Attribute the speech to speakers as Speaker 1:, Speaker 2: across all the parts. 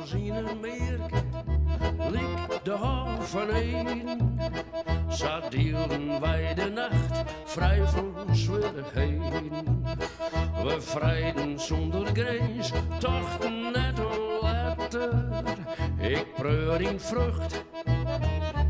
Speaker 1: als in een merk, liek de hal van een. Zat deelden wij de nacht vrij van zwierigheden. We vrijden zonder grens, tochten net een letter. Ik preur in vrucht,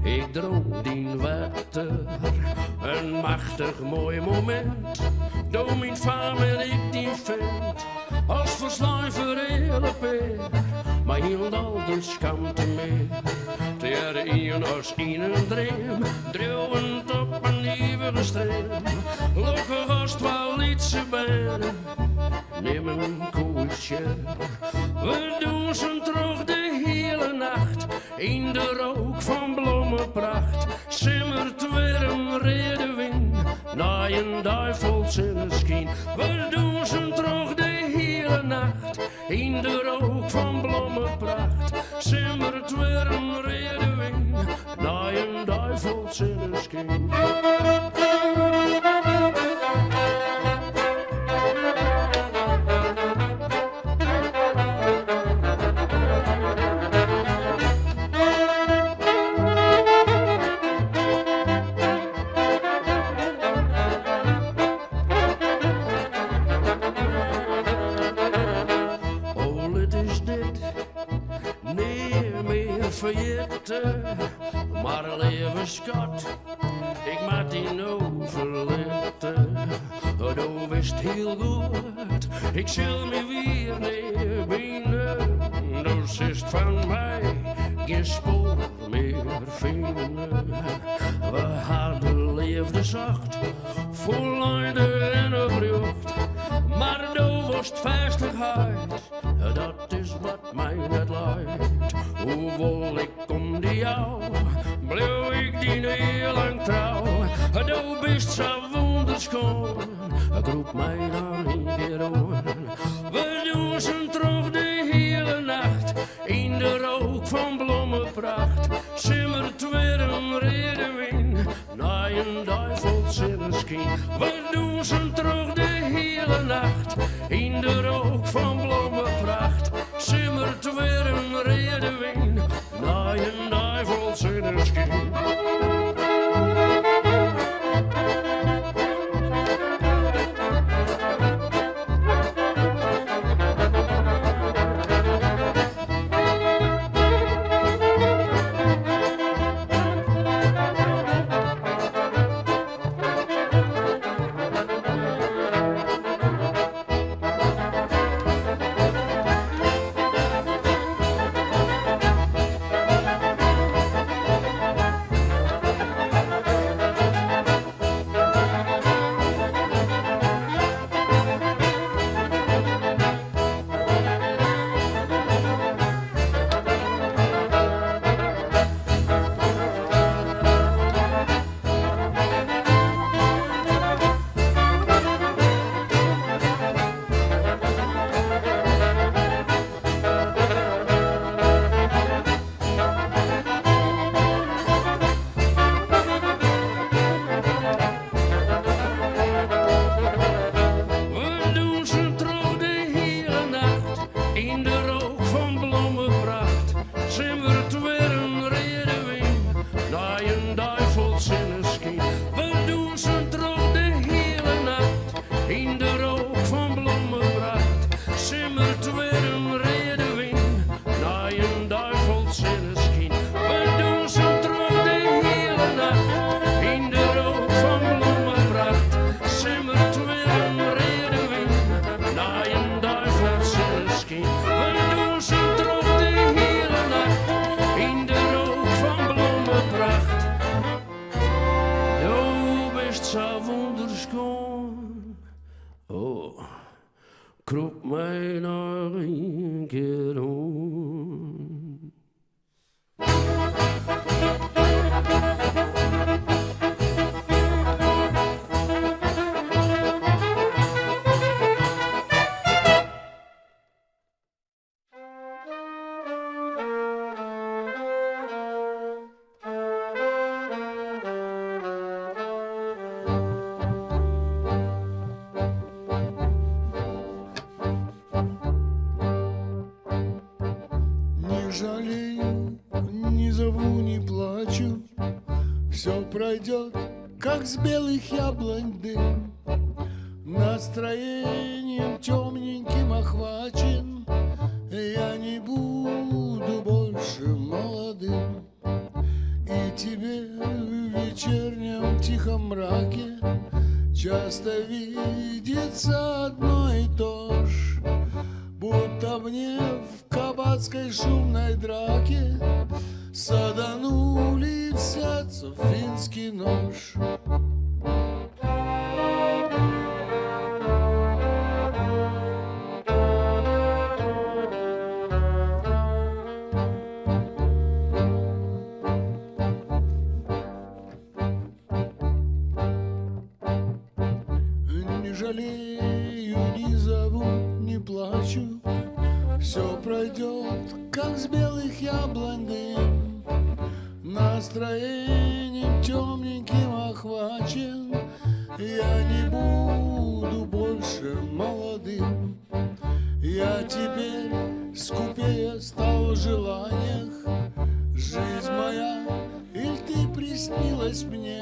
Speaker 1: ik droom die wetter. Een machtig mooi moment, door mijn faam en ik die vent. Als versluiver hele peer, maar hield al geen schaamte meer. Ter een als in een dream, dreuwend op een eeuwige stream. Lokke gast wel iets bijna, neem een koeltje. We doen ze terug de hele nacht, in de rook van bloemenpracht. Simmert weer een rede wind, na een duivels in het skien. We doen ze terug de hele nacht, in de rook van bloemenpracht. Simmert weer een rede wind, na een duivels in het skien. Maar leven schat, ik maak die nou verletten. Dat wist heel goed, ik zal me weer niet binnen. Dus is van mij geen spoor meer vinden. We hadden leefde zacht, vol lijden en oprucht. Maar dat was vastigheid, dat is wat mij net lijkt. Hoewel ik om die jou, bleef ik die heel lang trouw. Du bist zo wonderschoon, ik roep mij naar een keer aan. We doen ze terug de hele nacht, in de rook van bloemenpracht. Simmert weer een redewind, na een duivels in een skien. We doen ze terug de hele nacht, in de rook van bloemenpracht. Simmert weer een redewind, na een duivels in een skien. Kroep mij nog een keer om.
Speaker 2: пройдет, как с белых яблонь дым. Настроением темненьким охвачен, я не буду больше молодым. И тебе в вечернем тихом мраке часто видится одно и то ж, будто мне в кабацкой шумной драке саданули в сердце финский нож. Не жалею, не зову, не плачу, все пройдет, как с белых яблонь дым. Настроением темненьким охвачен, я не буду больше молодым. Я теперь скупее стал в желаниях. Жизнь моя, иль ты приснилась мне,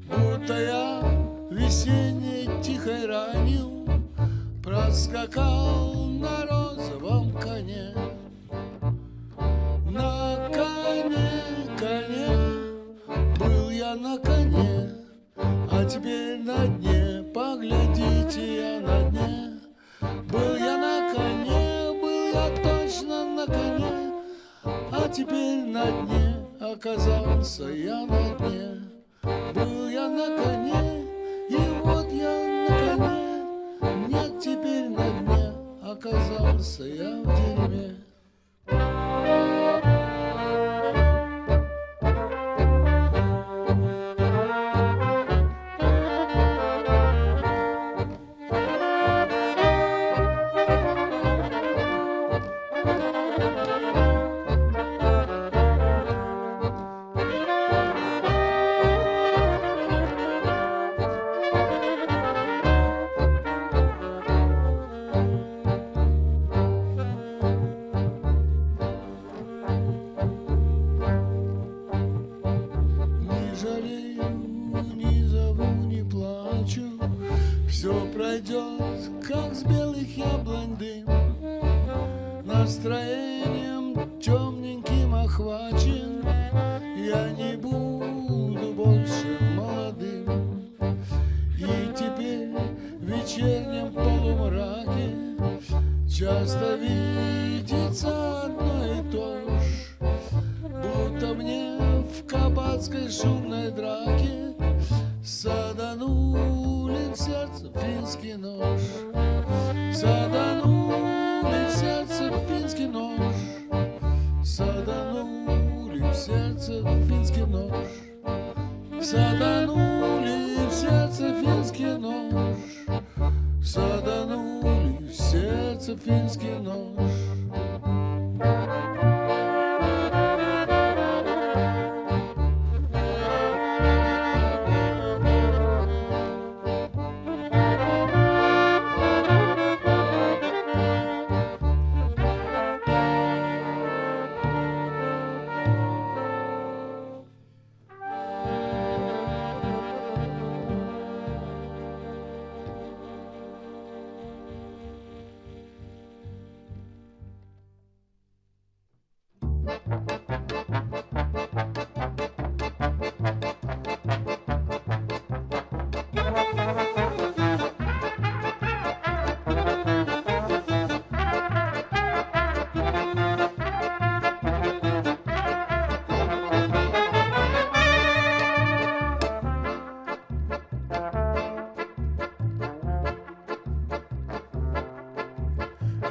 Speaker 2: будто я весенней тихой ранил проскакал на розовом коне. На коне, коне, был я на коне, а теперь на дне, поглядите, я на дне. Был я на коне, был я точно на коне, а теперь на дне, оказался я на дне. Был я на коне, и вот я на коне, нет, теперь на дне, оказался я в дерьме. Все пройдет, как с белых яблонь дым. Настроением темненьким охвачен, я не буду больше молодым. И теперь в вечернем полумраке часто видится одно и то ж, будто мне в кабацкой шумной драке саданули в сердце финский нож. Саданули в сердце финский нож. Саданули в сердце финский нож. Саданули в сердце финский нож. Саданули в сердце финский нож.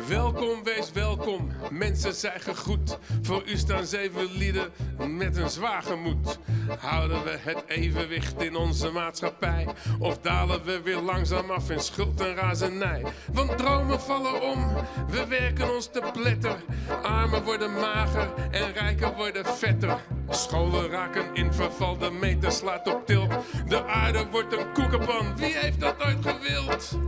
Speaker 3: Welkom, wees welkom, mensen zijn gegroet. Voor u staan 7 lieden met een zwaar gemoed. Houden we het evenwicht in onze maatschappij? Of dalen we weer langzaam af in schuld en razernij? Want dromen vallen om, we werken ons te pletter. Armen worden mager en rijken worden vetter. Scholen raken in verval, de meter slaat op tilt. De aarde wordt een koekenpan, wie heeft dat ooit gewild?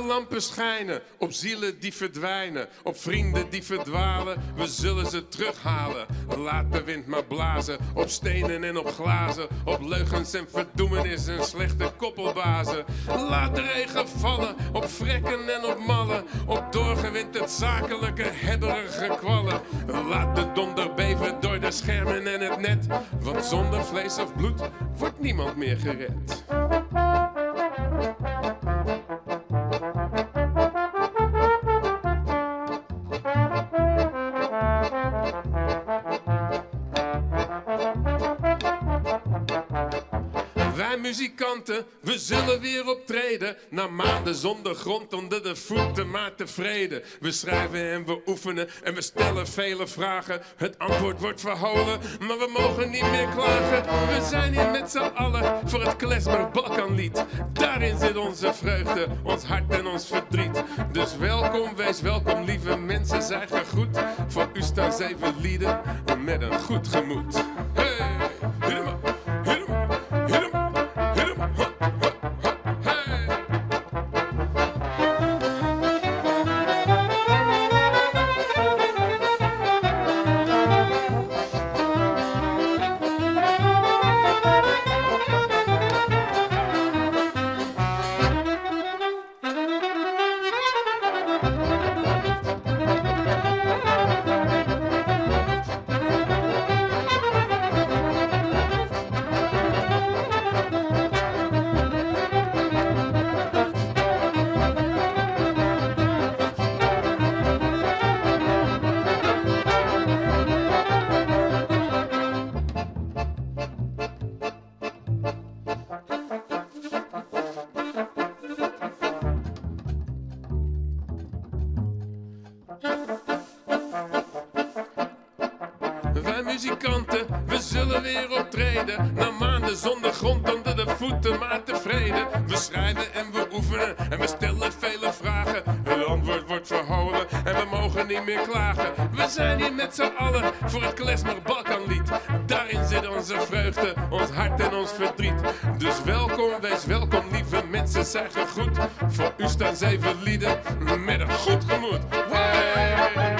Speaker 3: lampen schijnen op zielen die verdwijnen, op vrienden die verdwalen. We zullen ze terughalen. Laat de wind maar blazen op stenen en op glazen, op leugens en verdoemenis en slechte koppelbazen. Laat de regen vallen op vrekken en op mallen, op doorgewinterd zakelijke hebberige kwallen. Laat de donder beven door de schermen en het net, want zonder vlees of bloed wordt niemand meer gered. Wij muzikanten, we zullen weer optreden. Na maanden zonder grond onder de voeten, maar tevreden. We schrijven en we oefenen en we stellen vele vragen. Het antwoord wordt verholen, maar we mogen niet meer klagen. We zijn hier met z'n allen voor het klezmer Balkanlied. Daarin zit onze vreugde, ons hart en ons verdriet. Dus welkom, wees welkom, lieve mensen, zij gegroet. Voor u staan 7 lieden met een goed gemoed. Hey, helemaal. Wij muzikanten, we zullen weer optreden. Na maanden zonder grond onder de voeten, maar tevreden. We schrijven en we oefenen en we stellen vele vragen. Het antwoord wordt verholen en we mogen niet meer klagen. We zijn hier met z'n allen voor het klezmer Balkanlied. Daarin zit onze vreugde, ons hart en ons verdriet. Dus welkom, wees welkom, lieve mensen, zij gegroet. Voor u staan 7 lieden met een goed gemoed. Hey!